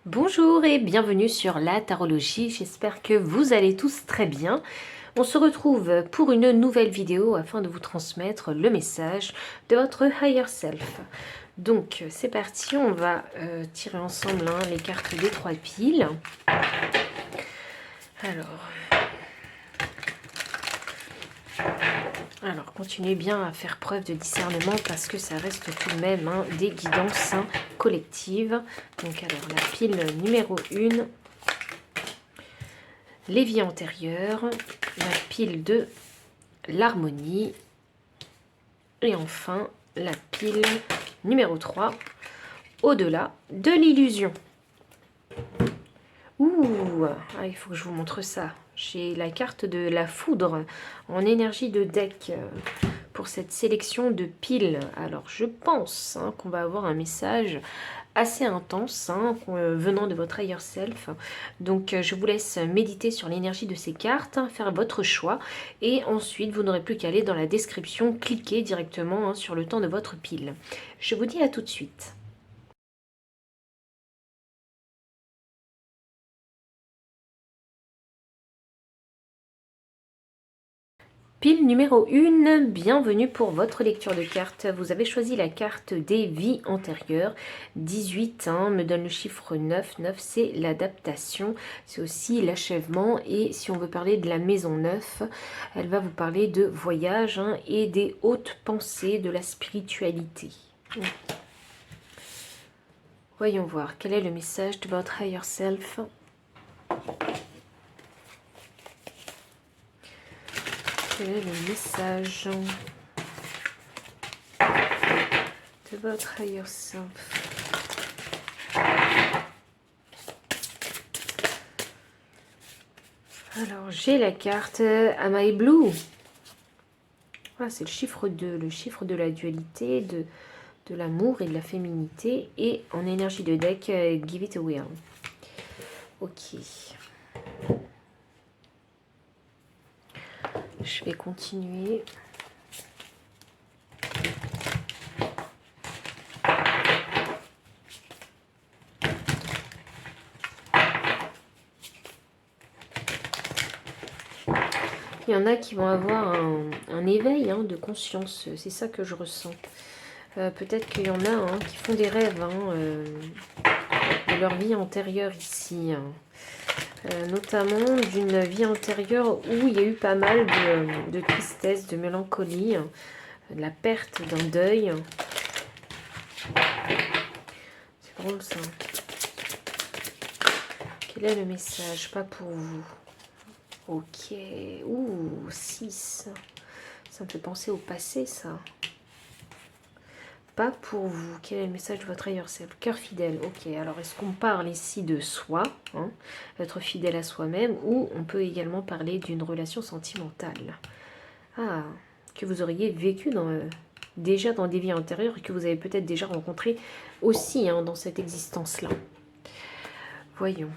Bonjour et bienvenue sur la tarologie, j'espère que vous allez tous très bien. On se retrouve pour une nouvelle vidéo afin de vous transmettre le message de votre higher self. Donc c'est parti, on va tirer ensemble les cartes des 3 piles. Alors continuez bien à faire preuve de discernement parce que ça reste tout de même des guidances collectives. Donc alors la pile numéro 1, les vies antérieures, la pile de l'harmonie et enfin la pile numéro 3, au-delà de l'illusion. Ouh, il faut que je vous montre ça. J'ai la carte de la foudre en énergie de deck pour cette sélection de piles. Alors je pense qu'on va avoir un message assez intense venant de votre higher self. Donc je vous laisse méditer sur l'énergie de ces cartes, faire votre choix et ensuite vous n'aurez plus qu'à aller dans la description, cliquer directement sur le temps de votre pile. Je vous dis à tout de suite. Pile numéro 1, bienvenue pour votre lecture de cartes. Vous avez choisi la carte des vies antérieures. 18 me donne le chiffre 9. 9, c'est l'adaptation, c'est aussi l'achèvement. Et si on veut parler de la maison 9, elle va vous parler de voyage et des hautes pensées, de la spiritualité. Voyons voir, quel est le message de votre higher self ? Quel est le message de votre higher self? Alors, j'ai la carte Am I Blue? Voilà, c'est le chiffre 2, le chiffre de la dualité, de l'amour et de la féminité. Et en énergie de deck, Give It a Will. Ok. Je vais continuer. Il y en a qui vont avoir un éveil de conscience. C'est ça que je ressens. Peut-être qu'il y en a qui font des rêves de leur vie antérieure ici. Notamment d'une vie antérieure où il y a eu pas mal de tristesse, de mélancolie, de la perte d'un deuil. C'est drôle ça. Quel est le message? Pas pour vous. Ok. Ouh, 6. Ça me fait penser au passé, ça. Pas pour vous. Quel est le message de votre higher self? Cœur fidèle. Ok, alors est-ce qu'on parle ici de soi, être fidèle à soi-même, ou on peut également parler d'une relation sentimentale? Ah, que vous auriez vécu déjà dans des vies antérieures et que vous avez peut-être déjà rencontré aussi dans cette existence-là. Voyons.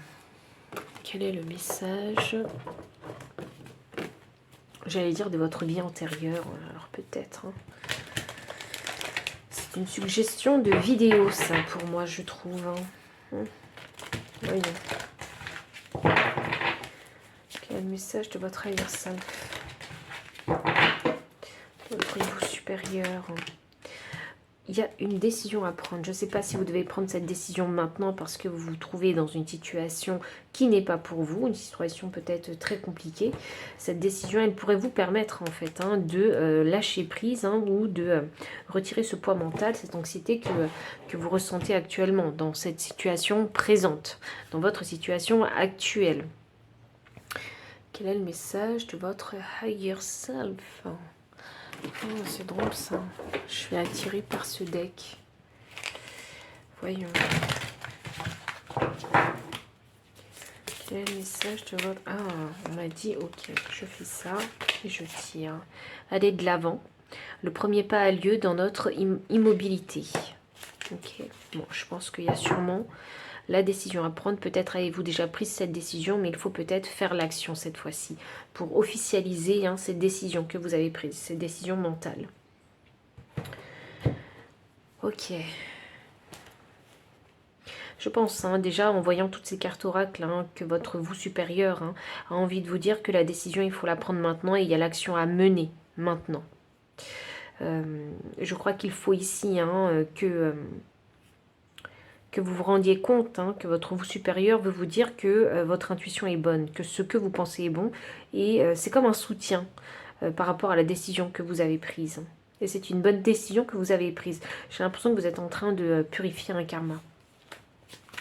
Quel est le message? J'allais dire de votre vie antérieure, alors peut-être. C'est une suggestion de vidéo, ça, pour moi, je trouve. Voyons. Quel est le message de votre higher self? Votre niveau supérieur. Il y a une décision à prendre. Je ne sais pas si vous devez prendre cette décision maintenant parce que vous vous trouvez dans une situation qui n'est pas pour vous, une situation peut-être très compliquée. Cette décision, elle pourrait vous permettre en fait de lâcher prise ou de retirer ce poids mental, cette anxiété que vous ressentez actuellement dans cette situation présente, dans votre situation actuelle. Quel est le message de votre higher self? Oh, c'est drôle ça. Je suis attirée par ce deck. Voyons. Quel est le message de votre... Ah, on m'a dit, ok, je fais ça et je tire. Allez de l'avant. Le premier pas a lieu dans notre immobilité. Ok, bon, je pense qu'il y a sûrement la décision à prendre. Peut-être avez-vous déjà pris cette décision, mais il faut peut-être faire l'action cette fois-ci pour officialiser cette décision que vous avez prise, cette décision mentale. Ok. Je pense, hein, déjà en voyant toutes ces cartes oracles, hein, que votre vous supérieur, hein, a envie de vous dire que la décision, il faut la prendre maintenant et il y a l'action à mener maintenant. Je crois qu'il faut ici, hein, que vous vous rendiez compte, hein, que votre vous supérieur veut vous dire que votre intuition est bonne, que ce que vous pensez est bon, et c'est comme un soutien par rapport à la décision que vous avez prise. Et c'est une bonne décision que vous avez prise. J'ai l'impression que vous êtes en train de purifier un karma.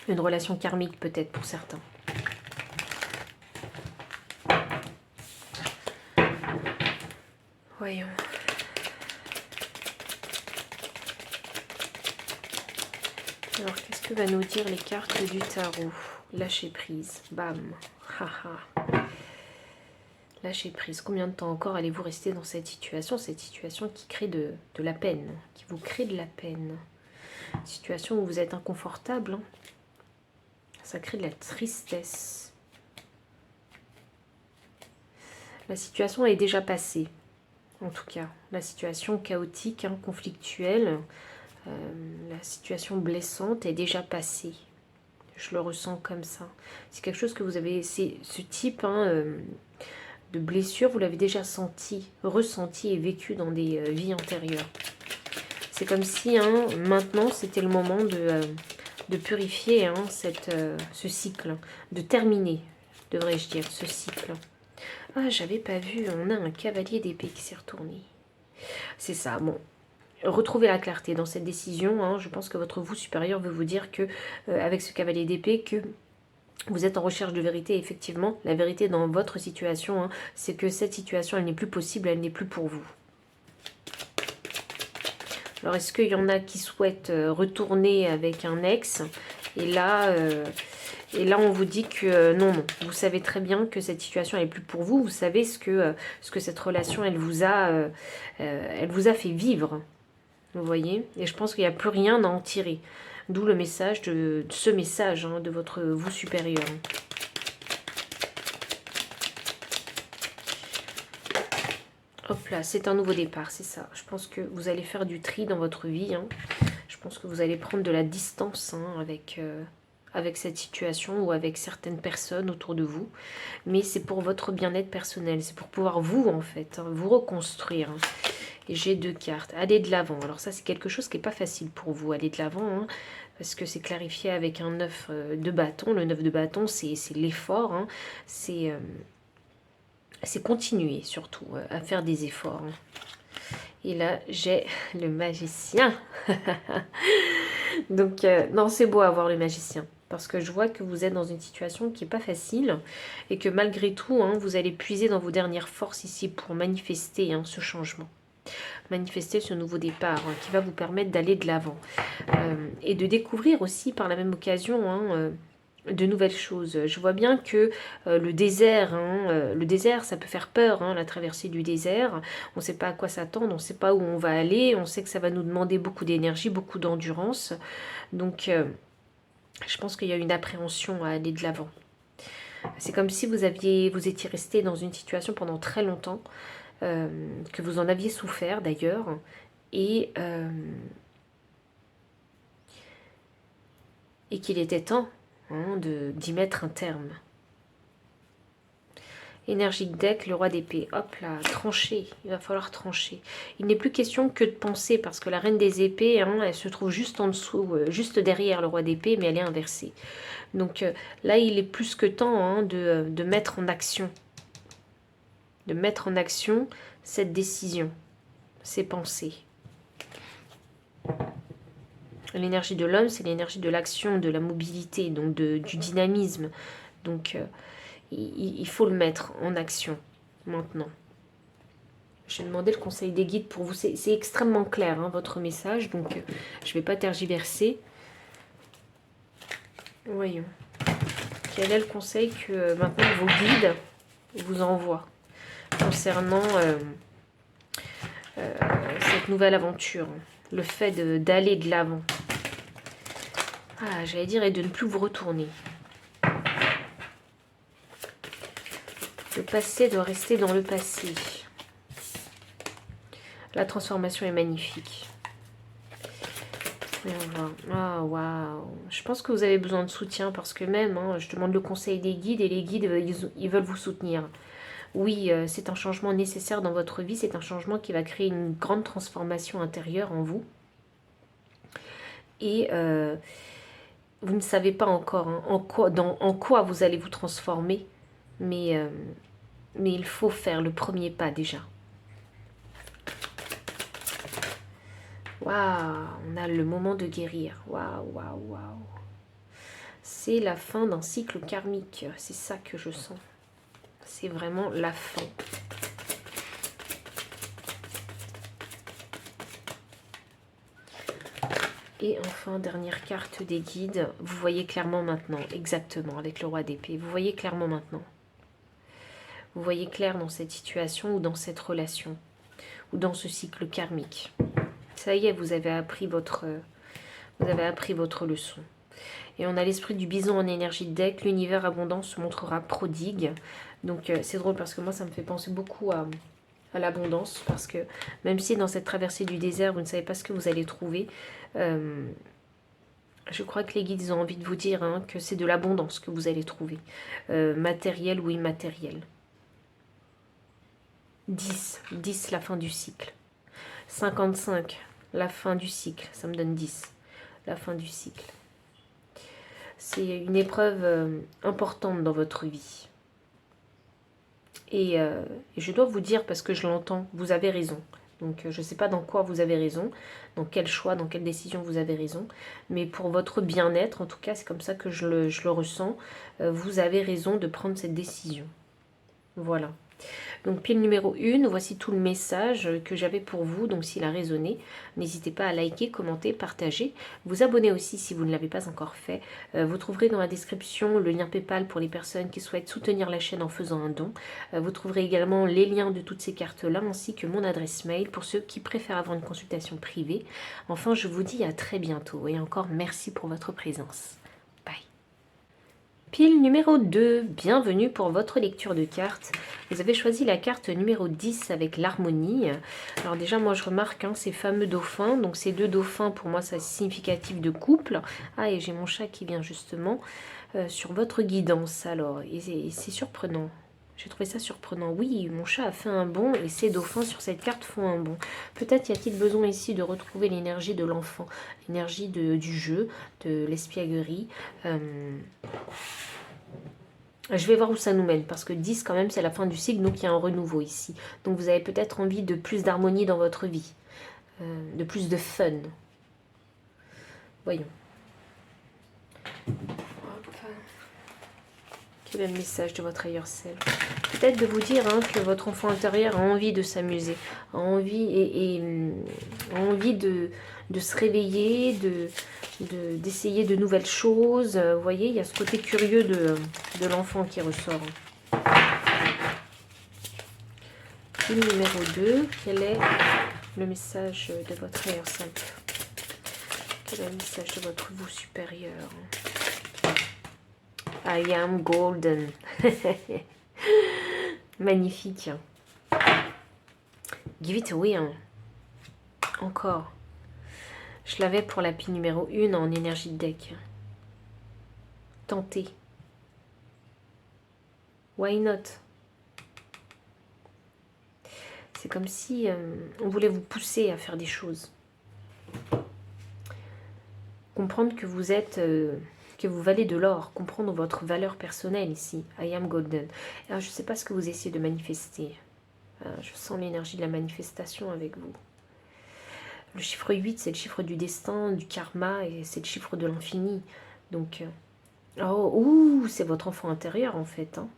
Une relation karmique peut-être pour certains. Voyons. Alors, qu'est-ce que va nous dire les cartes du tarot? Lâcher prise. Bam. Haha. Lâcher prise. Combien de temps encore allez-vous rester dans cette situation qui crée de la peine, qui vous crée de la peine. Situation où vous êtes inconfortable. Hein. Ça crée de la tristesse. La situation est déjà passée. En tout cas, la situation chaotique, hein, conflictuelle, la situation blessante est déjà passée. Je le ressens comme ça. C'est quelque chose que vous avez... C'est ce type de blessure, vous l'avez déjà senti, ressenti et vécu dans des vies antérieures. C'est comme si maintenant, c'était le moment de purifier ce cycle, de terminer, devrais-je dire, ce cycle. Ah, j'avais pas vu, on a un cavalier d'épée qui s'est retourné. C'est ça, bon. Retrouvez la clarté dans cette décision. Hein. Je pense que votre vous supérieur veut vous dire que, avec ce cavalier d'épée, que vous êtes en recherche de vérité. Effectivement, la vérité dans votre situation, hein, c'est que cette situation, elle n'est plus possible, elle n'est plus pour vous. Alors, est-ce qu'il y en a qui souhaitent retourner avec un ex? Et là, on vous dit que non, vous savez très bien que cette situation n'est plus pour vous. Vous savez ce que cette relation, elle vous a fait vivre. Vous voyez? Et je pense qu'il n'y a plus rien à en tirer. D'où le message de ce message hein, de votre vous supérieur. Hop là, c'est un nouveau départ, c'est ça. Je pense que vous allez faire du tri dans votre vie. Hein. Je pense que vous allez prendre de la distance hein, avec cette situation ou avec certaines personnes autour de vous. Mais c'est pour votre bien-être personnel. C'est pour pouvoir vous, en fait, hein, vous reconstruire. Hein. Et j'ai 2 cartes. Allez de l'avant. Alors ça, c'est quelque chose qui n'est pas facile pour vous. Aller de l'avant, hein, parce que c'est clarifié avec un 9 de bâton. Le 9 de bâton, c'est l'effort. Hein. C'est continuer, surtout, à faire des efforts. Hein. Et là, j'ai le magicien. Donc, non, c'est beau à voir le magicien. Parce que je vois que vous êtes dans une situation qui n'est pas facile. Et que malgré tout, hein, vous allez puiser dans vos dernières forces ici pour manifester hein, ce changement. Manifester ce nouveau départ hein, qui va vous permettre d'aller de l'avant. Et de découvrir aussi par la même occasion hein, de nouvelles choses. Je vois bien que le désert, ça peut faire peur, hein, la traversée du désert. On ne sait pas à quoi s'attendre, on ne sait pas où on va aller, on sait que ça va nous demander beaucoup d'énergie, beaucoup d'endurance. Donc, je pense qu'il y a une appréhension à aller de l'avant. C'est comme si vous étiez resté dans une situation pendant très longtemps, que vous en aviez souffert d'ailleurs, et qu'il était temps hein, d'y mettre un terme. Énergique deck, le roi d'épée. Hop là, trancher. Il va falloir trancher. Il n'est plus question que de penser, parce que la reine des épées, hein, elle se trouve juste en dessous, juste derrière le roi d'épée, mais elle est inversée. Donc là, il est plus que temps hein, de mettre en action. De mettre en action cette décision, ces pensées. L'énergie de l'homme, c'est l'énergie de l'action, de la mobilité, donc du dynamisme. Donc, il faut le mettre en action, maintenant. Je vais demander le conseil des guides pour vous. C'est extrêmement clair, hein, votre message, donc je ne vais pas tergiverser. Voyons. Quel est le conseil que maintenant vos guides vous envoient concernant cette nouvelle aventure, le fait d'aller de l'avant. Ah, j'allais dire, et de ne plus vous retourner. Le passé doit rester dans le passé. La transformation est magnifique. Et on va... Ah, waouh. Je pense que vous avez besoin de soutien parce que même, hein, je demande le conseil des guides et les guides, ils veulent vous soutenir. Oui, c'est un changement nécessaire dans votre vie. C'est un changement qui va créer une grande transformation intérieure en vous. Et vous ne savez pas encore hein, en quoi vous allez vous transformer. Mais il faut faire le premier pas déjà. Waouh, on a le moment de guérir. Waouh, waouh, waouh. C'est la fin d'un cycle karmique. C'est ça que je sens. C'est vraiment la fin. Et enfin, dernière carte des guides. Vous voyez clairement maintenant, exactement, avec le roi d'épée. Vous voyez clairement maintenant. Vous voyez clair dans cette situation ou dans cette relation. Ou dans ce cycle karmique. Ça y est, vous avez appris votre leçon. Et on a l'esprit du bison en énergie de deck. L'univers abondant se montrera prodigue. Donc c'est drôle parce que moi, ça me fait penser beaucoup à l'abondance. Parce que même si dans cette traversée du désert, vous ne savez pas ce que vous allez trouver... je crois que les guides ils ont envie de vous dire hein, que c'est de l'abondance que vous allez trouver. Matériel ou immatériel. 10, la fin du cycle. 55, la fin du cycle. Ça me donne 10, la fin du cycle. C'est une épreuve importante dans votre vie. Et je dois vous dire, parce que je l'entends, vous avez raison. Donc je ne sais pas dans quoi vous avez raison, dans quel choix, dans quelle décision vous avez raison. Mais pour votre bien-être, en tout cas, c'est comme ça que je le ressens. Vous avez raison de prendre cette décision. Voilà. Donc pile numéro 1, voici tout le message que j'avais pour vous. Donc s'il a résonné, n'hésitez pas à liker, commenter, partager. Vous abonner aussi si vous ne l'avez pas encore fait. Vous trouverez dans la description le lien PayPal pour les personnes qui souhaitent soutenir la chaîne en faisant un don. Vous trouverez également les liens de toutes ces cartes-là ainsi que mon adresse mail pour ceux qui préfèrent avoir une consultation privée. Enfin, je vous dis à très bientôt et encore merci pour votre présence. Bye. Pile numéro 2, bienvenue pour votre lecture de cartes. Vous avez choisi la carte numéro 10 avec l'harmonie. Alors déjà, moi je remarque hein, ces fameux dauphins. Donc ces deux dauphins, pour moi, c'est significatif de couple. Ah, et j'ai mon chat qui vient justement sur votre guidance. Alors, et c'est surprenant. J'ai trouvé ça surprenant. Oui, mon chat a fait un bond et ces dauphins sur cette carte font un bond. Peut-être y a-t-il besoin ici de retrouver l'énergie de l'enfant, l'énergie du jeu, de l'espièglerie. Je vais voir où ça nous mène, parce que 10 quand même c'est la fin du cycle, donc il y a un renouveau ici. Donc vous avez peut-être envie de plus d'harmonie dans votre vie, de plus de fun. Voyons. Quel est le message de votre ailleurs self? Peut-être de vous dire hein, que votre enfant intérieur a envie de s'amuser, a envie, a envie de se réveiller, d'essayer de nouvelles choses. Vous voyez, il y a ce côté curieux de l'enfant qui ressort. Pile numéro 2, quel est le message de votre ailleurs self? Quel est le message de votre vous supérieur? I am golden. Magnifique. Give it away. Hein. Encore. Je l'avais pour la pile numéro 1 en énergie de deck. Tentez. Why not? C'est comme si on voulait vous pousser à faire des choses. Comprendre que vous êtes... que vous valez de l'or, comprendre votre valeur personnelle ici. I am golden. Alors, je ne sais pas ce que vous essayez de manifester. Je sens l'énergie de la manifestation avec vous. Le chiffre 8, c'est le chiffre du destin, du karma, et c'est le chiffre de l'infini. Donc, c'est votre enfant intérieur en fait, hein,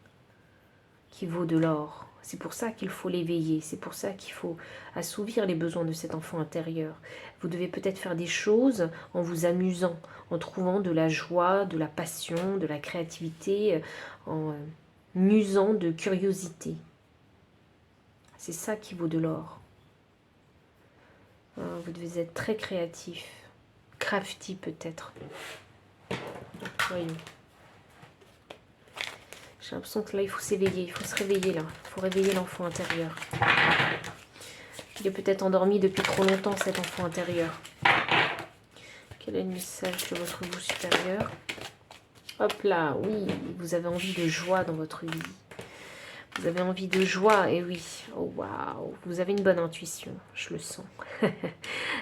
qui vaut de l'or. C'est pour ça qu'il faut l'éveiller, c'est pour ça qu'il faut assouvir les besoins de cet enfant intérieur. Vous devez peut-être faire des choses en vous amusant, en trouvant de la joie, de la passion, de la créativité, en musant de curiosité. C'est ça qui vaut de l'or. Vous devez être très créatif, crafty peut-être. Voyons. J'ai l'impression que là, il faut s'éveiller, il faut se réveiller là. Il faut réveiller l'enfant intérieur. Il est peut-être endormi depuis trop longtemps, cet enfant intérieur. Quel est le message de votre vous supérieur? Hop là, oui, vous avez envie de joie dans votre vie. Vous avez envie de joie, et oui, oh waouh, vous avez une bonne intuition, je le sens.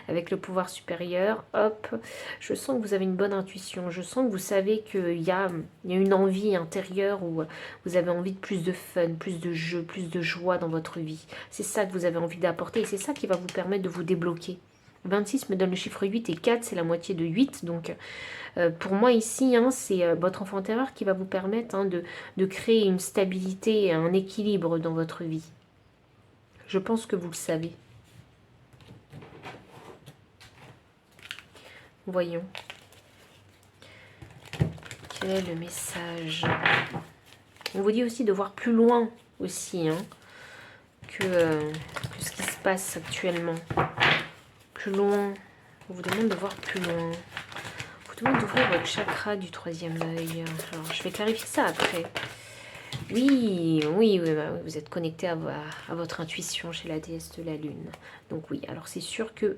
Avec le pouvoir supérieur, hop, je sens que vous avez une bonne intuition, je sens que vous savez qu'il y a une envie intérieure où vous avez envie de plus de fun, plus de jeu, plus de joie dans votre vie. C'est ça que vous avez envie d'apporter et c'est ça qui va vous permettre de vous débloquer. 26 me donne le chiffre 8 et 4, c'est la moitié de 8, donc pour moi ici, hein, c'est votre enfant intérieur qui va vous permettre de créer une stabilité et un équilibre dans votre vie. Je pense que vous le savez. Voyons. Quel est le message? On vous dit aussi de voir plus loin aussi hein, que ce qui se passe actuellement. Plus loin. On vous demande de voir plus loin. On vous demande d'ouvrir votre chakra du troisième œil. Alors, je vais clarifier ça après. Oui, vous êtes connecté à votre intuition chez la déesse de la lune. Donc oui, alors c'est sûr que...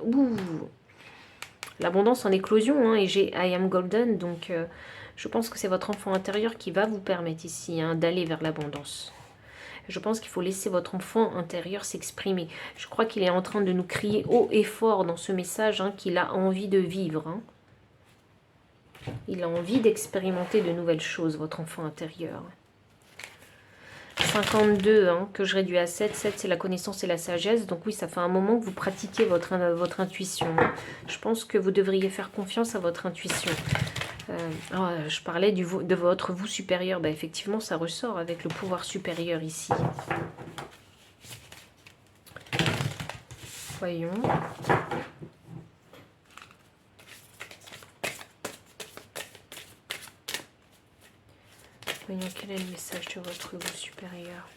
l'abondance en éclosion, hein, et j'ai I am golden, donc je pense que c'est votre enfant intérieur qui va vous permettre ici hein, d'aller vers l'abondance. Je pense qu'il faut laisser votre enfant intérieur s'exprimer. Je crois qu'il est en train de nous crier haut et fort dans ce message hein, qu'il a envie de vivre. Hein. Il a envie d'expérimenter de nouvelles choses, votre enfant intérieur. 52, hein, que je réduis à 7. 7, c'est la connaissance et la sagesse. Donc oui, ça fait un moment que vous pratiquez votre intuition. Je pense que vous devriez faire confiance à votre intuition. Je parlais de votre vous supérieur. Bah, effectivement, ça ressort avec le pouvoir supérieur ici. Voyons. Voyons quel est le message de votre vous supérieur.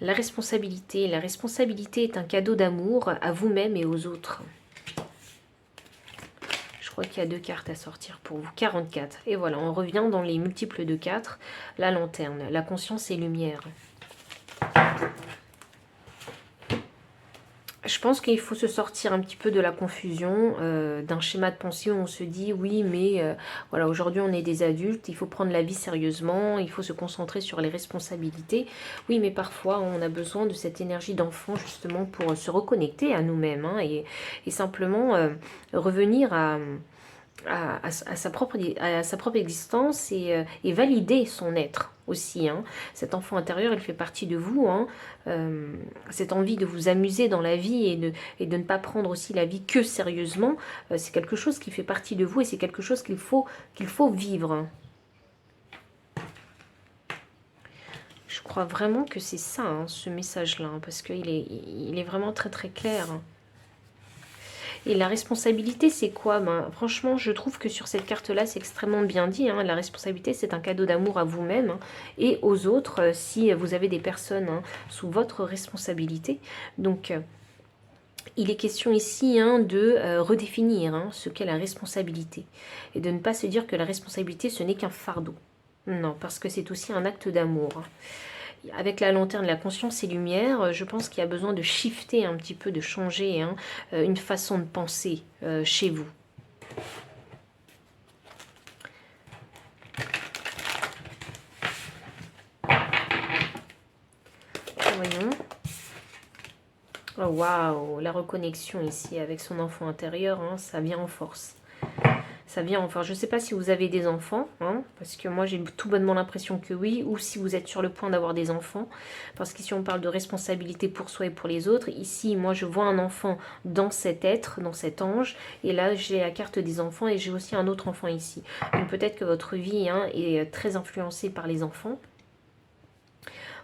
La responsabilité. La responsabilité est un cadeau d'amour à vous-même et aux autres. Je crois qu'il y a 2 cartes à sortir pour vous. 44. Et voilà, on revient dans les multiples de 4. La lanterne, la conscience et lumière. Je pense qu'il faut se sortir un petit peu de la confusion, d'un schéma de pensée où on se dit oui mais voilà, aujourd'hui on est des adultes, il faut prendre la vie sérieusement, il faut se concentrer sur les responsabilités. Oui mais parfois on a besoin de cette énergie d'enfant justement pour se reconnecter à nous-mêmes hein, et simplement revenir à sa propre existence et valider son être aussi. Hein. Cet enfant intérieur, il fait partie de vous. Hein. Cette envie de vous amuser dans la vie et de ne pas prendre aussi la vie que sérieusement, c'est quelque chose qui fait partie de vous et c'est quelque chose qu'il faut vivre. Je crois vraiment que c'est ça, hein, ce message-là, hein, parce qu'il est vraiment très très clair. Et la responsabilité, c'est quoi? Franchement, je trouve que sur cette carte-là, c'est extrêmement bien dit. Hein. La responsabilité, c'est un cadeau d'amour à vous-même hein, et aux autres, si vous avez des personnes hein, sous votre responsabilité. Donc, il est question ici hein, de redéfinir hein, ce qu'est la responsabilité. Et de ne pas se dire que la responsabilité, ce n'est qu'un fardeau. Non, parce que c'est aussi un acte d'amour. Avec la lanterne, la conscience et lumière, je pense qu'il y a besoin de shifter un petit peu, de changer hein, une façon de penser chez vous. Voyons. Oh, waouh, la reconnexion ici avec son enfant intérieur, hein, ça vient en force. Ça vient enfin, je ne sais pas si vous avez des enfants, hein, parce que moi j'ai tout bonnement l'impression que oui, ou si vous êtes sur le point d'avoir des enfants, parce qu'ici on parle de responsabilité pour soi et pour les autres. Ici, moi je vois un enfant dans cet être, dans cet ange, et là j'ai la carte des enfants et j'ai aussi un autre enfant ici. Donc peut-être que votre vie hein, est très influencée par les enfants.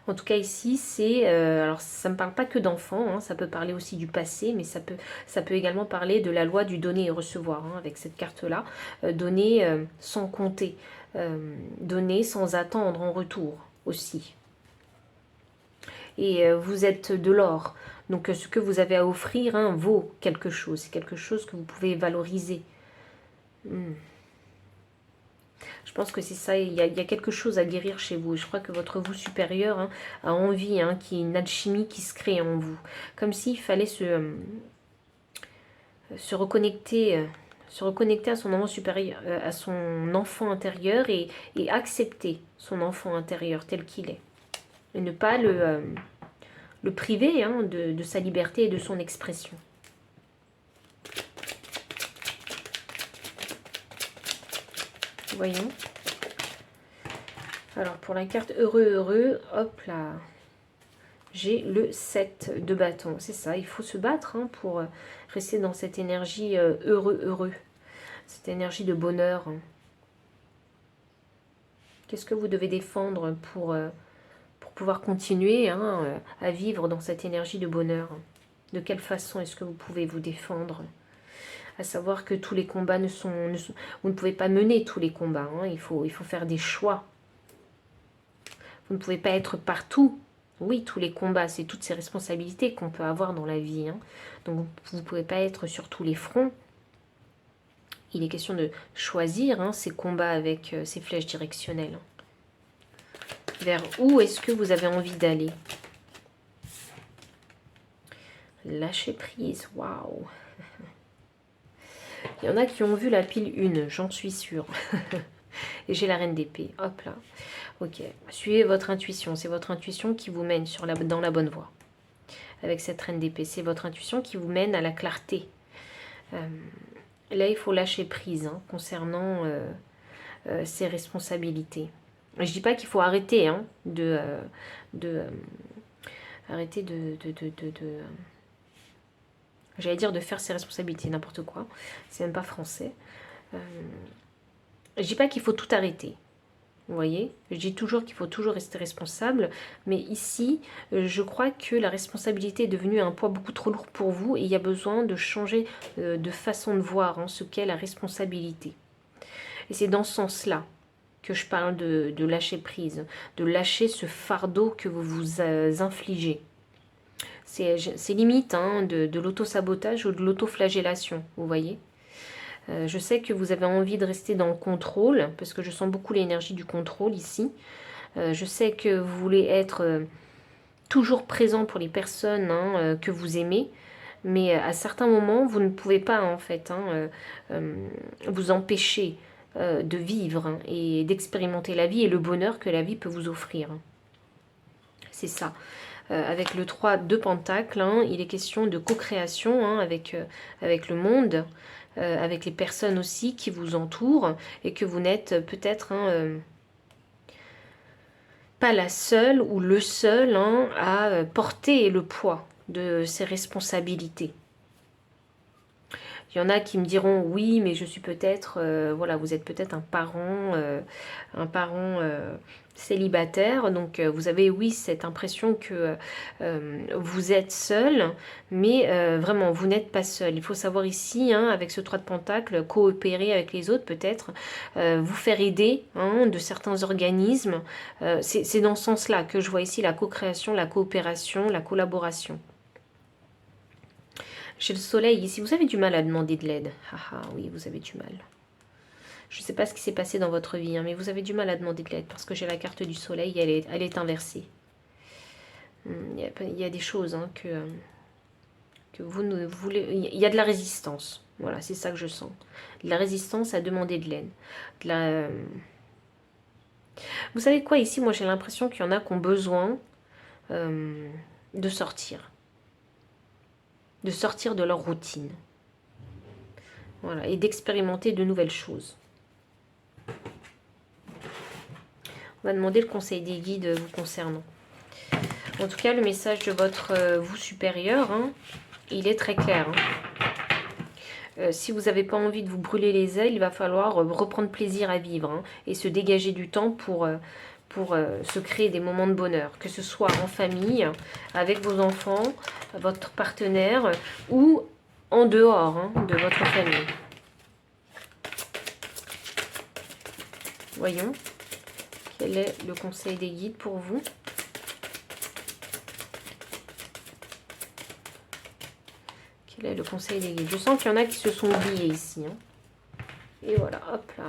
En tout cas ici, c'est... alors ça ne me parle pas que d'enfants, hein, ça peut parler aussi du passé, mais ça peut également parler de la loi du donner et recevoir, hein, avec cette carte-là. Donner sans compter, donner sans attendre en retour aussi. Et vous êtes de l'or, donc ce que vous avez à offrir hein, vaut quelque chose, c'est quelque chose que vous pouvez valoriser. Je pense que c'est ça, il y a quelque chose à guérir chez vous. Je crois que votre vous supérieur hein, a envie qu'il y ait une alchimie qui se crée en vous. Comme s'il fallait se reconnecter à son enfant supérieur, à son enfant intérieur et accepter son enfant intérieur tel qu'il est. Et ne pas le priver hein, de sa liberté et de son expression. Voyons. Alors pour la carte heureux, hop là. J'ai le 7 de bâton. C'est ça, il faut se battre hein, pour rester dans cette énergie heureux. Cette énergie de bonheur. Qu'est-ce que vous devez défendre pour pouvoir continuer hein, à vivre dans cette énergie de bonheur? De quelle façon est-ce que vous pouvez vous défendre? À savoir que tous les combats vous ne pouvez pas mener tous les combats. Hein, il faut faire des choix. Vous ne pouvez pas être partout. Oui, tous les combats, c'est toutes ces responsabilités qu'on peut avoir dans la vie. Hein. Donc, vous ne pouvez pas être sur tous les fronts. Il est question de choisir hein, ces combats avec ces flèches directionnelles. Vers où est-ce que vous avez envie d'aller? Lâcher prise, waouh. Il y en a qui ont vu la pile 1, j'en suis sûre. Et j'ai la reine d'épée, hop là. Ok, suivez votre intuition, c'est votre intuition qui vous mène dans la bonne voie. Avec cette reine d'épée, c'est votre intuition qui vous mène à la clarté. Là, il faut lâcher prise hein, concernant ses responsabilités. Je ne dis pas qu'il faut arrêter hein, j'allais dire de faire ses responsabilités, n'importe quoi. C'est même pas français. Je dis pas qu'il faut tout arrêter. Vous voyez, je dis toujours qu'il faut toujours rester responsable, mais ici, je crois que la responsabilité est devenue un poids beaucoup trop lourd pour vous et il y a besoin de changer de façon de voir hein, ce qu'est la responsabilité. Et c'est dans ce sens-là que je parle de lâcher prise, de lâcher ce fardeau que vous vous infligez. C'est limite hein, de l'auto-sabotage ou de l'auto-flagellation, vous voyez. Je sais que vous avez envie de rester dans le contrôle, parce que je sens beaucoup l'énergie du contrôle ici. Je sais que vous voulez être toujours présent pour les personnes hein, que vous aimez, mais à certains moments, vous ne pouvez pas en fait hein, vous empêcher de vivre hein, et d'expérimenter la vie et le bonheur que la vie peut vous offrir. C'est ça. Avec le 3 de Pentacles, hein, il est question de co-création hein, avec le monde, avec les personnes aussi qui vous entourent et que vous n'êtes peut-être hein, pas la seule ou le seul hein, à porter le poids de ces responsabilités. Il y en a qui me diront oui, mais je suis peut-être, voilà, vous êtes peut-être un parent célibataire, donc vous avez oui cette impression que vous êtes seul, mais vraiment vous n'êtes pas seul. Il faut savoir ici, hein, avec ce 3 de Pentacle, coopérer avec les autres peut-être, vous faire aider hein, de certains organismes. C'est dans ce sens-là que je vois ici la co-création, la coopération, la collaboration. J'ai le soleil ici. Vous avez du mal à demander de l'aide. Ah oui, vous avez du mal. Je ne sais pas ce qui s'est passé dans votre vie, hein, mais vous avez du mal à demander de l'aide parce que j'ai la carte du soleil, elle est inversée. Il y a des choses hein, que vous ne voulez... Il y a de la résistance. Voilà, c'est ça que je sens. De la résistance à demander de l'aide. Vous savez quoi, ici, moi j'ai l'impression qu'il y en a qui ont besoin de sortir. De sortir de leur routine. Voilà, et d'expérimenter de nouvelles choses. On va demander le conseil des guides vous concernant. En tout cas, le message de votre vous supérieur, hein, il est très clair. Hein. Si vous n'avez pas envie de vous brûler les ailes, il va falloir reprendre plaisir à vivre hein, et se dégager du temps pour se créer des moments de bonheur, que ce soit en famille, avec vos enfants, votre partenaire ou en dehors hein, de votre famille. Voyons, quel est le conseil des guides pour vous? Quel est le conseil des guides? Je sens qu'il y en a qui se sont oubliés ici. Hein. Et voilà, hop là.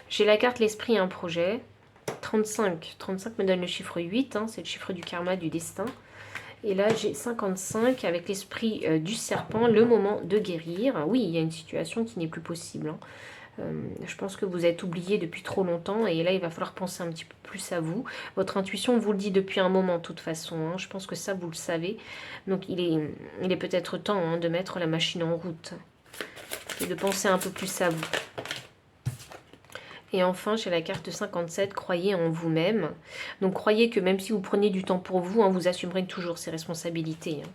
J'ai la carte l'esprit et un projet. 35 me donne le chiffre 8, hein, c'est le chiffre du karma, du destin. Et là, j'ai 55 avec l'esprit du serpent, le moment de guérir. Oui, il y a une situation qui n'est plus possible. Hein. Je pense que vous êtes oublié depuis trop longtemps et là, il va falloir penser un petit peu plus à vous. Votre intuition vous le dit depuis un moment, de toute façon. Hein. Je pense que ça, vous le savez. Donc, il est peut-être temps hein, de mettre la machine en route et de penser un peu plus à vous. Et enfin, j'ai la carte 57, croyez en vous-même. Donc, croyez que même si vous prenez du temps pour vous, hein, vous assumerez toujours ces responsabilités. Hein.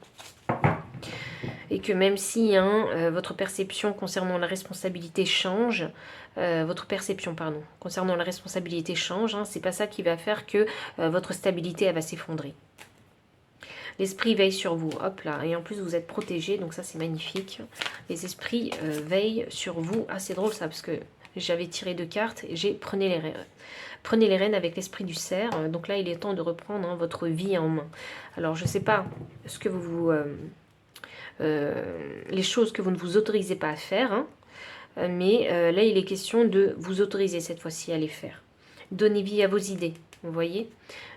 Et que même si hein, votre perception concernant la responsabilité change, concernant la responsabilité change, hein, c'est pas ça qui va faire que votre stabilité elle va s'effondrer. L'esprit veille sur vous, hop là, et en plus vous êtes protégé, donc ça c'est magnifique. Les esprits veillent sur vous. Ah c'est drôle ça, parce que j'avais tiré 2 cartes et j'ai prenez les rênes avec l'esprit du cerf. Donc là il est temps de reprendre hein, votre vie en main. Alors je sais pas ce que les choses que vous ne vous autorisez pas à faire, hein, mais là il est question de vous autoriser cette fois-ci à les faire. Donnez vie à vos idées, vous voyez.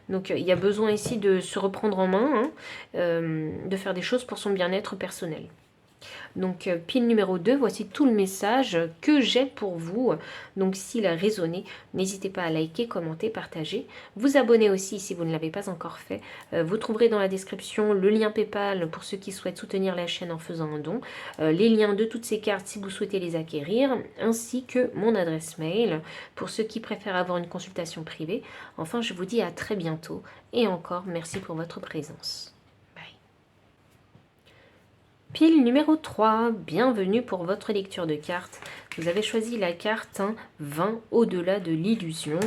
Donc il y a besoin ici de se reprendre en main, hein, de faire des choses pour son bien-être personnel. Donc pile numéro 2, voici tout le message que j'ai pour vous. Donc s'il a résonné, n'hésitez pas à liker, commenter, partager. Vous abonner aussi si vous ne l'avez pas encore fait. Vous trouverez dans la description le lien PayPal pour ceux qui souhaitent soutenir la chaîne en faisant un don. Les liens de toutes ces cartes si vous souhaitez les acquérir. Ainsi que mon adresse mail pour ceux qui préfèrent avoir une consultation privée. Enfin, je vous dis à très bientôt. Et encore, merci pour votre présence. Pile numéro 3, bienvenue pour votre lecture de cartes. Vous avez choisi la carte 20 au-delà de l'illusion.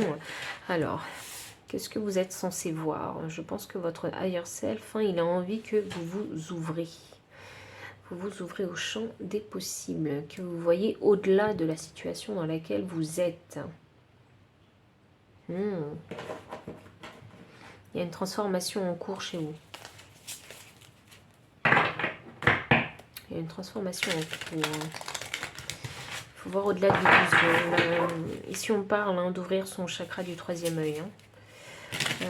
Alors, qu'est-ce que vous êtes censé voir? Je pense que votre higher self, il a envie que vous vous ouvrez. Vous vous ouvrez au champ des possibles, que vous voyez au-delà de la situation dans laquelle vous êtes. Il y a une transformation en cours chez vous. Il y a une transformation en cours. Il faut voir au-delà de l'illusion. Ici, on parle hein, d'ouvrir son chakra du 3e œil. Hein.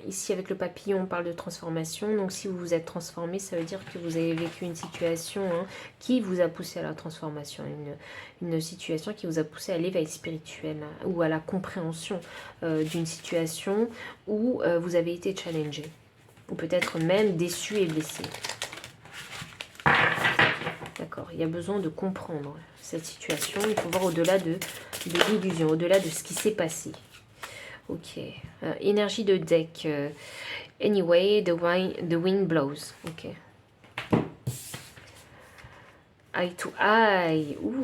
Ici, avec le papillon, on parle de transformation. Donc, si vous vous êtes transformé, ça veut dire que vous avez vécu une situation hein, qui vous a poussé à la transformation. Une situation qui vous a poussé à l'éveil spirituel hein, ou à la compréhension d'une situation où vous avez été challengé. Ou peut-être même déçu et blessé. D'accord, il y a besoin de comprendre cette situation. Il faut voir au-delà de l'illusion, au-delà de ce qui s'est passé. Ok. Énergie de deck. Anyway, the wind blows. Ok. Eye to eye. Ouh,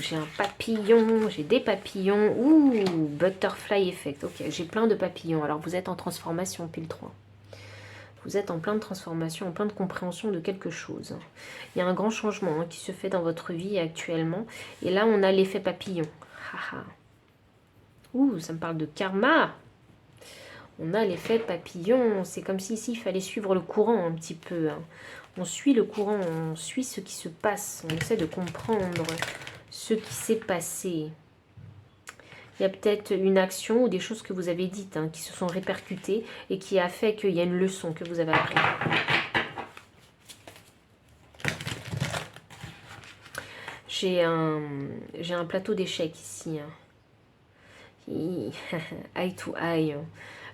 j'ai un papillon. J'ai des papillons. Ouh, butterfly effect. Ok, j'ai plein de papillons. Alors, vous êtes en transformation, pile 3. Vous êtes en plein de transformation, en plein de compréhension de quelque chose. Il y a un grand changement hein, qui se fait dans votre vie actuellement. Et là, on a l'effet papillon. Ouh, ça me parle de karma. On a l'effet papillon. C'est comme si ici, il fallait suivre le courant un petit peu. Hein. On suit le courant, on suit ce qui se passe. On essaie de comprendre ce qui s'est passé. Il y a peut-être une action ou des choses que vous avez dites hein, qui se sont répercutées et qui a fait qu'il y a une leçon que vous avez apprise. J'ai un plateau d'échecs ici. Hein. Eye to eye.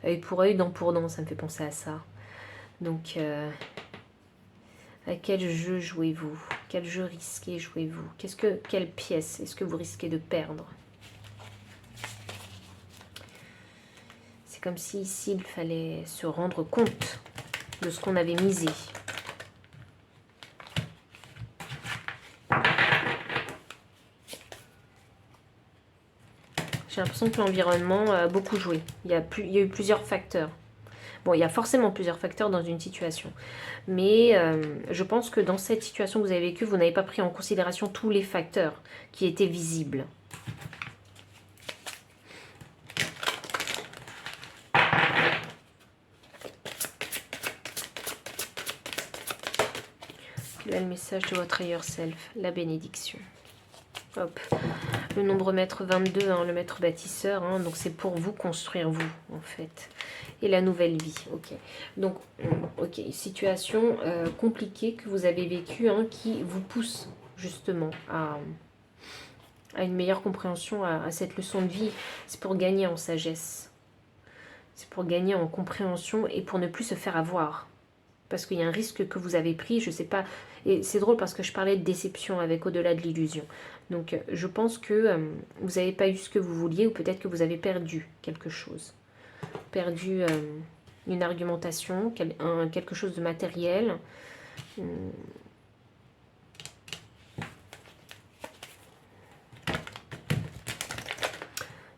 Œil pour œil, dent pour dent, ça me fait penser à ça. Donc, à quel jeu jouez-vous? Quel jeu risqué jouez-vous? Quelle pièce est-ce que vous risquez de perdre? C'est comme si ici, il fallait se rendre compte de ce qu'on avait misé. J'ai l'impression que l'environnement a beaucoup joué. Il y a eu plusieurs facteurs. Bon, il y a forcément plusieurs facteurs dans une situation. Mais je pense que dans cette situation que vous avez vécue, vous n'avez pas pris en considération tous les facteurs qui étaient visibles. Là, le message de votre higher self, la bénédiction. Hop. Le nombre maître 22, hein, le maître bâtisseur, hein, donc c'est pour vous construire vous, en fait. Et la nouvelle vie, ok. Donc, ok, situation compliquée que vous avez vécue, hein, qui vous pousse justement à une meilleure compréhension, à cette leçon de vie. C'est pour gagner en sagesse. C'est pour gagner en compréhension et pour ne plus se faire avoir. Parce qu'il y a un risque que vous avez pris, je sais pas. Et c'est drôle parce que je parlais de déception avec au-delà de l'illusion. Donc je pense que vous n'avez pas eu ce que vous vouliez ou peut-être que vous avez perdu quelque chose. Perdu une argumentation, quelque chose de matériel.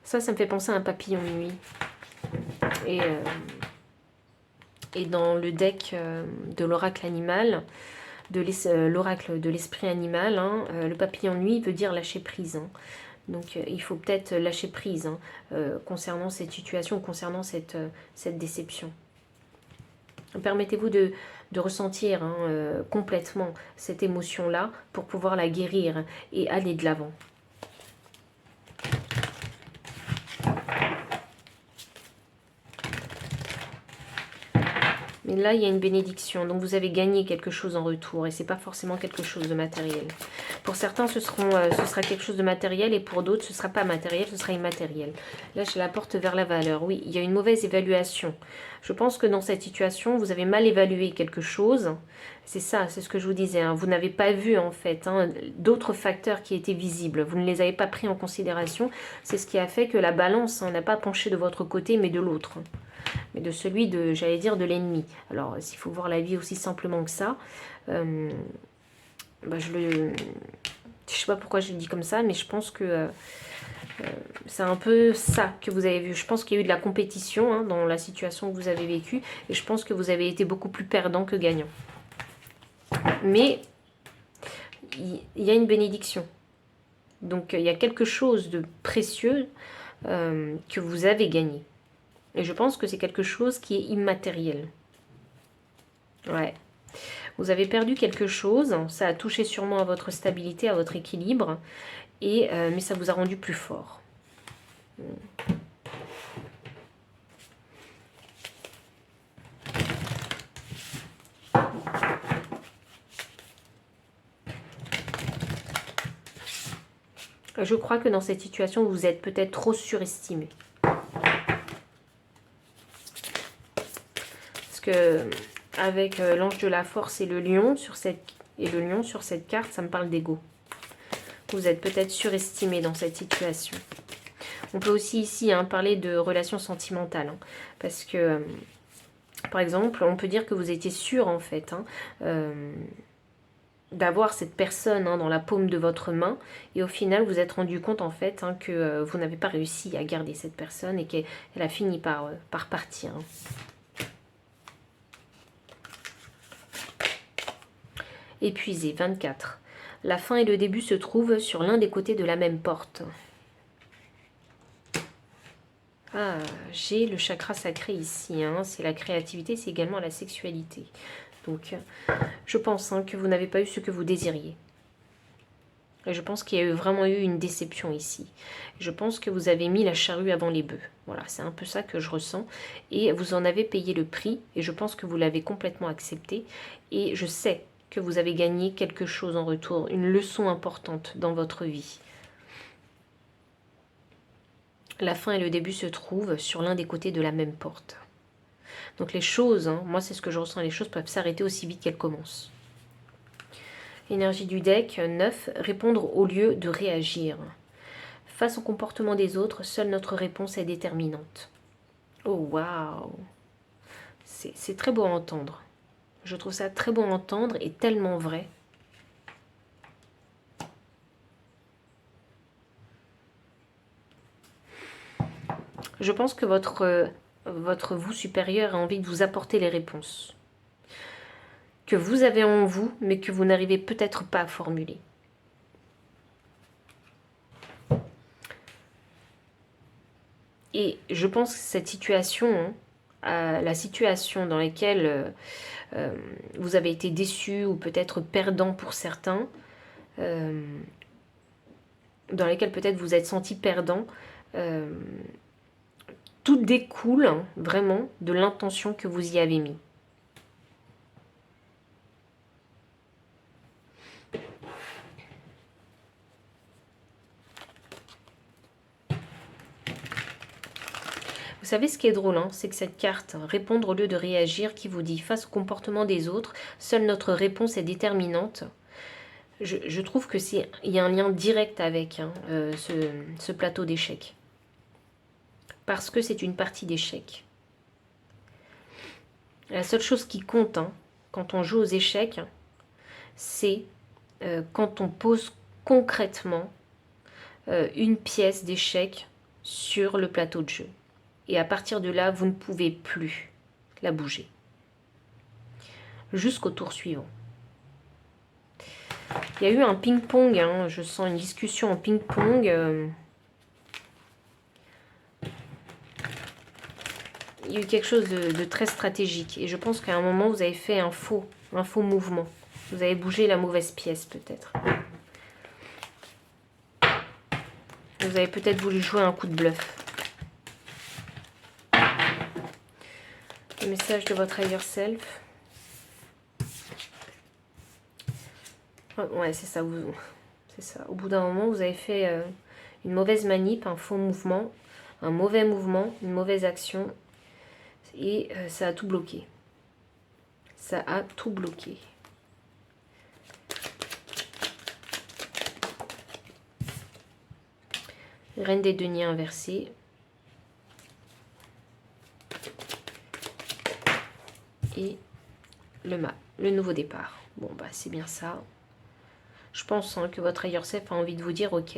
Ça me fait penser à un papillon de nuit. Et dans le deck de l'oracle animal, l'oracle de l'esprit animal, hein, le papillon de nuit veut dire lâcher prise. Hein. Donc il faut peut-être lâcher prise hein, concernant cette situation, concernant cette déception. Permettez-vous de ressentir hein, complètement cette émotion-là pour pouvoir la guérir et aller de l'avant. Mais là, il y a une bénédiction. Donc, vous avez gagné quelque chose en retour. Et ce n'est pas forcément quelque chose de matériel. Pour certains, ce sera quelque chose de matériel. Et pour d'autres, ce ne sera pas matériel, ce sera immatériel. Là, je la porte vers la valeur. Oui, il y a une mauvaise évaluation. Je pense que dans cette situation, vous avez mal évalué quelque chose. C'est ça, c'est ce que je vous disais. Hein. Vous n'avez pas vu, en fait, hein, d'autres facteurs qui étaient visibles. Vous ne les avez pas pris en considération. C'est ce qui a fait que la balance n'a pas penché de votre côté, mais de l'autre. Mais de celui de, j'allais dire, de l'ennemi. Alors, s'il faut voir la vie aussi simplement que ça, je sais pas pourquoi je le dis comme ça, mais je pense que c'est un peu ça que vous avez vu. Je pense qu'il y a eu de la compétition hein, dans la situation que vous avez vécue, et je pense que vous avez été beaucoup plus perdant que gagnant. Mais il y a une bénédiction. Donc, il y a quelque chose de précieux que vous avez gagné. Et je pense que c'est quelque chose qui est immatériel. Ouais. Vous avez perdu quelque chose, ça a touché sûrement à votre stabilité, à votre équilibre, mais ça vous a rendu plus fort. Je crois que dans cette situation, vous êtes peut-être trop surestimé. Parce que avec l'ange de la force et le lion sur cette carte, ça me parle d'ego. Vous êtes peut-être surestimé dans cette situation. On peut aussi ici hein, parler de relations sentimentales. Hein, parce que, par exemple, on peut dire que vous étiez sûr en fait hein, d'avoir cette personne hein, dans la paume de votre main. Et au final, vous vous êtes rendu compte en fait hein, que vous n'avez pas réussi à garder cette personne et qu'elle a fini par partir. Hein. Épuisé, 24. La fin et le début se trouvent sur l'un des côtés de la même porte. Ah, j'ai le chakra sacré ici. Hein. C'est la créativité, c'est également la sexualité. Donc, je pense hein, que vous n'avez pas eu ce que vous désiriez. Et je pense qu'il y a vraiment eu une déception ici. Je pense que vous avez mis la charrue avant les bœufs. Voilà, c'est un peu ça que je ressens. Et vous en avez payé le prix. Et je pense que vous l'avez complètement accepté. Et je sais que vous avez gagné quelque chose en retour, une leçon importante dans votre vie. La fin et le début se trouvent sur l'un des côtés de la même porte. Donc les choses, hein, moi c'est ce que je ressens, les choses peuvent s'arrêter aussi vite qu'elles commencent. Énergie du deck, 9, répondre au lieu de réagir. Face au comportement des autres, seule notre réponse est déterminante. Oh waouh! C'est très beau à entendre. Je trouve ça très beau à entendre et tellement vrai. Je pense que votre vous supérieur a envie de vous apporter les réponses que vous avez en vous, mais que vous n'arrivez peut-être pas à formuler. Et je pense que cette situation, hein, la situation dans laquelle vous avez été déçu ou peut-être perdant pour certains, dans lesquelles peut-être vous êtes senti perdant, tout découle hein, vraiment de l'intention que vous y avez mis. Vous savez ce qui est drôle, hein, c'est que cette carte, répondre au lieu de réagir, qui vous dit face au comportement des autres, seule notre réponse est déterminante. Je trouve que il y a un lien direct avec hein, ce plateau d'échecs. Parce que c'est une partie d'échecs. La seule chose qui compte hein, quand on joue aux échecs, c'est quand on pose concrètement une pièce d'échec sur le plateau de jeu. Et à partir de là, vous ne pouvez plus la bouger. Jusqu'au tour suivant. Il y a eu un ping-pong, hein, je sens une discussion en ping-pong. Il y a eu quelque chose de très stratégique. Et je pense qu'à un moment, vous avez fait un faux mouvement. Vous avez bougé la mauvaise pièce, peut-être. Vous avez peut-être voulu jouer un coup de bluff. Le message de votre higher self. Ouais, c'est ça. C'est ça. Au bout d'un moment, vous avez fait une mauvaise manip, un faux mouvement, un mauvais mouvement, une mauvaise action. Et ça a tout bloqué. Ça a tout bloqué. Reine des deniers inversée. Et le nouveau départ. Bon, bah c'est bien ça. Je pense hein, que votre higher self a envie de vous dire, ok,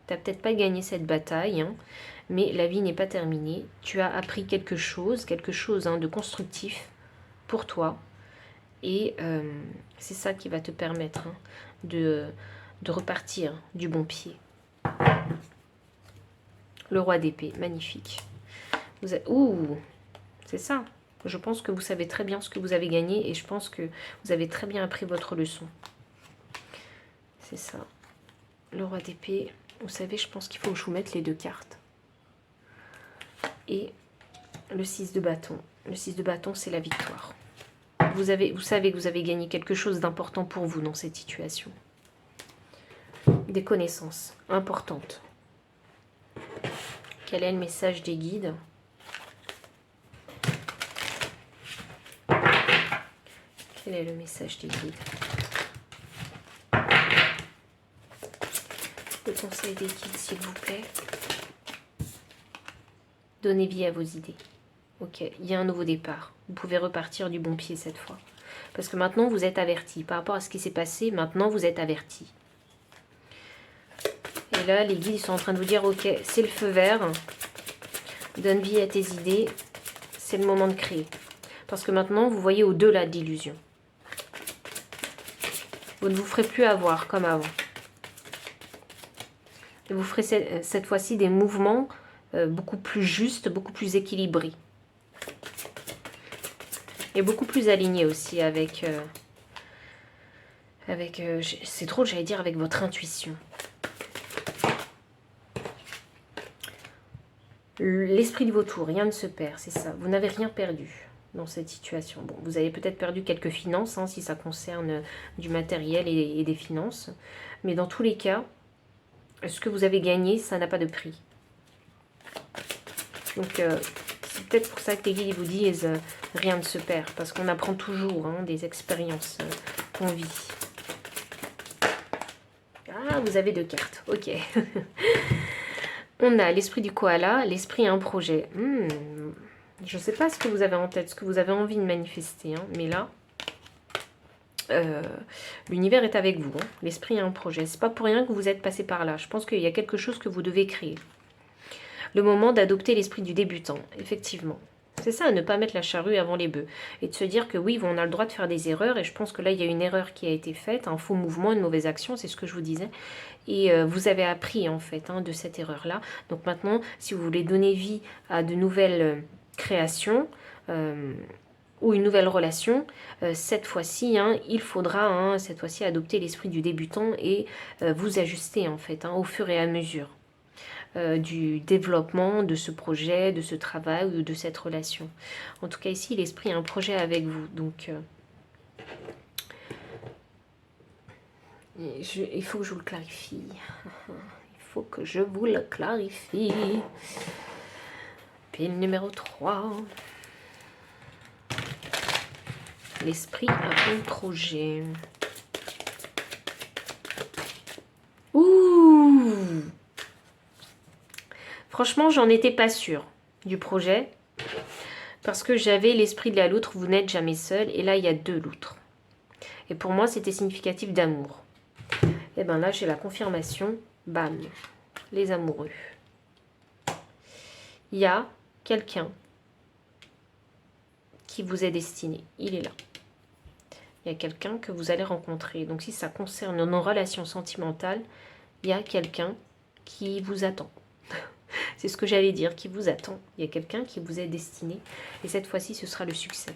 t'as peut-être pas gagné cette bataille, hein, mais la vie n'est pas terminée. Tu as appris quelque chose hein, de constructif pour toi. Et c'est ça qui va te permettre hein, de repartir du bon pied. Le roi d'épée, magnifique. Ouh, c'est ça. Je pense que vous savez très bien ce que vous avez gagné et je pense que vous avez très bien appris votre leçon. C'est ça. Le roi d'épée. Vous savez, je pense qu'il faut que je vous mette les deux cartes. Et le 6 de bâton. Le 6 de bâton, c'est la victoire. Vous savez que vous avez gagné quelque chose d'important pour vous dans cette situation. Des connaissances importantes. Quel est le message des guides ? Quel est le message des guides? Le conseil des guides, s'il vous plaît. Donnez vie à vos idées. Ok, il y a un nouveau départ. Vous pouvez repartir du bon pied cette fois. Parce que maintenant, vous êtes averti. Par rapport à ce qui s'est passé, maintenant, vous êtes averti. Et là, les guides sont en train de vous dire, ok, c'est le feu vert. Donne vie à tes idées. C'est le moment de créer. Parce que maintenant, vous voyez au-delà de l'illusion. Vous ne vous ferez plus avoir comme avant. Et vous ferez cette fois-ci des mouvements beaucoup plus justes, beaucoup plus équilibrés. Et beaucoup plus alignés aussi avec c'est trop, j'allais dire, avec votre intuition. L'esprit de vautour, rien ne se perd, c'est ça. Vous n'avez rien perdu dans cette situation. Bon, vous avez peut-être perdu quelques finances, hein, si ça concerne du matériel et des finances. Mais dans tous les cas, ce que vous avez gagné, ça n'a pas de prix. Donc, c'est peut-être pour ça que les guides vous disent rien ne se perd. Parce qu'on apprend toujours hein, des expériences qu'on vit. Ah, vous avez deux cartes. Ok. On a l'esprit du koala, l'esprit a un projet. Je ne sais pas ce que vous avez en tête, ce que vous avez envie de manifester. Hein, mais là, l'univers est avec vous. Hein, l'esprit a un projet. C'est pas pour rien que vous êtes passé par là. Je pense qu'il y a quelque chose que vous devez créer. Le moment d'adopter l'esprit du débutant, effectivement. C'est ça, ne pas mettre la charrue avant les bœufs. Et de se dire que oui, on a le droit de faire des erreurs. Et je pense que là, il y a une erreur qui a été faite, un faux mouvement, une mauvaise action, c'est ce que je vous disais. Et vous avez appris, en fait, hein, de cette erreur-là. Donc maintenant, si vous voulez donner vie à de nouvelles créations, ou une nouvelle relation, cette fois-ci, hein, il faudra cette fois-ci adopter l'esprit du débutant et vous ajuster en fait au fur et à mesure du développement de ce projet, de ce travail ou de cette relation. En tout cas ici, l'esprit a un projet avec vous. Donc il faut que je vous le clarifie. Il faut que je vous le clarifie. Pile numéro 3. L'esprit a un projet. Ouh! Franchement, j'en étais pas sûre du projet. Parce que j'avais l'esprit de la loutre, vous n'êtes jamais seul. Et là, il y a 2 loutres. Et pour moi, c'était significatif d'amour. Et bien là, j'ai la confirmation. Bam! Les amoureux. Il y a quelqu'un qui vous est destiné. Il est là. Il y a quelqu'un que vous allez rencontrer. Donc si ça concerne nos relations sentimentales, il y a quelqu'un qui vous attend. C'est ce que j'allais dire, qui vous attend. Il y a quelqu'un qui vous est destiné. Et cette fois-ci, ce sera le succès.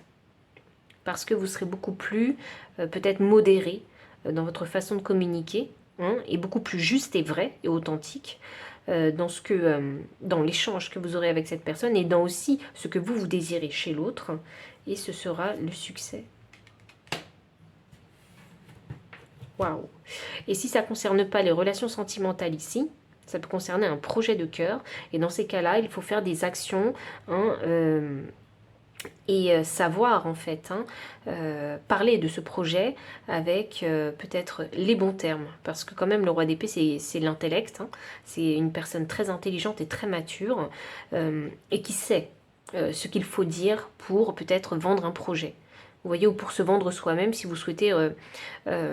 Parce que vous serez beaucoup plus, peut-être modéré dans votre façon de communiquer. Et beaucoup plus juste et vrai et authentique dans l'échange que vous aurez avec cette personne. Et dans aussi ce que vous désirez chez l'autre. Et ce sera le succès. Waouh! Et si ça ne concerne pas les relations sentimentales ici, ça peut concerner un projet de cœur. Et dans ces cas-là, il faut faire des actions et savoir en fait, parler de ce projet avec peut-être les bons termes. Parce que quand même, le roi d'épée, c'est l'intellect. C'est une personne très intelligente et très mature et qui sait ce qu'il faut dire pour peut-être vendre un projet. Vous voyez, ou pour se vendre soi-même si vous souhaitez,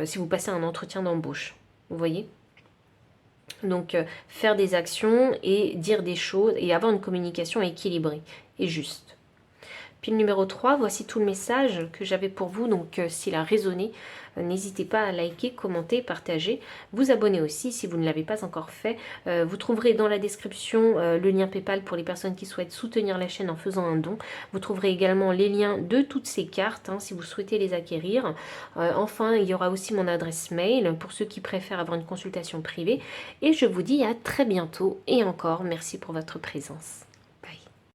si vous passez un entretien d'embauche. Vous voyez? Donc, faire des actions et dire des choses et avoir une communication équilibrée et juste. Pile numéro 3, voici tout le message que j'avais pour vous. Donc, s'il a résonné, n'hésitez pas à liker, commenter, partager. Vous abonner aussi si vous ne l'avez pas encore fait. Vous trouverez dans la description le lien PayPal pour les personnes qui souhaitent soutenir la chaîne en faisant un don. Vous trouverez également les liens de toutes ces cartes si vous souhaitez les acquérir. Enfin, il y aura aussi mon adresse mail pour ceux qui préfèrent avoir une consultation privée. Et je vous dis à très bientôt et encore merci pour votre présence.